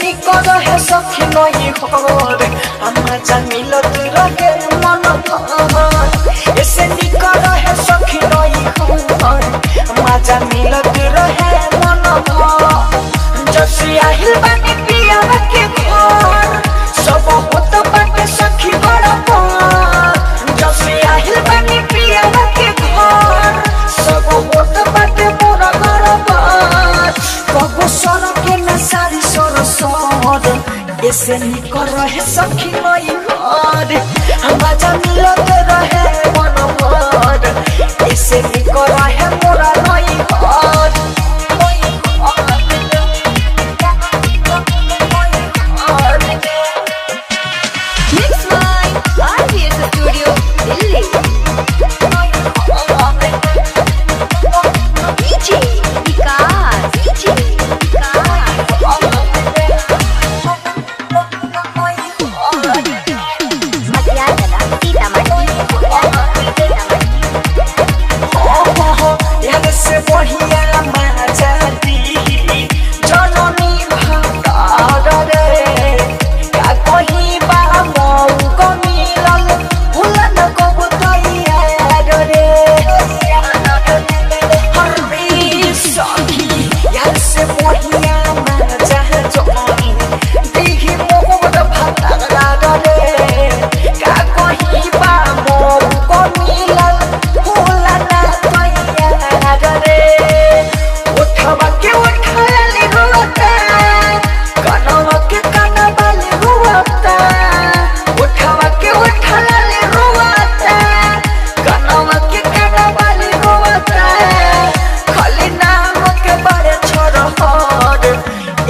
निकल है सखी नहीं घर मजा मिलत रहे मन भर ऐसे निकल है सखी नहीं घर मजा मिलत रहे मन भर जैसे आहिल बानी पिया के घर सब होत बाटे सखी बड़ा पार जैसे आहिल बानी पिया के घर सब होत बाटे मोरा घर पार कबो सड़क के न सारी सर सर ऐसे निकल रहे सखी नहीं घर मजा मिलत रहे मन भर ऐसे निकल रहे मोरा नहीं घर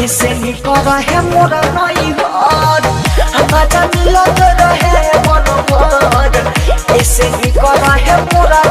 ऐसे निकल रहे मोरा नहीं घर मजा मिलत रहे मन भर ऐसे निकल रहे मोरा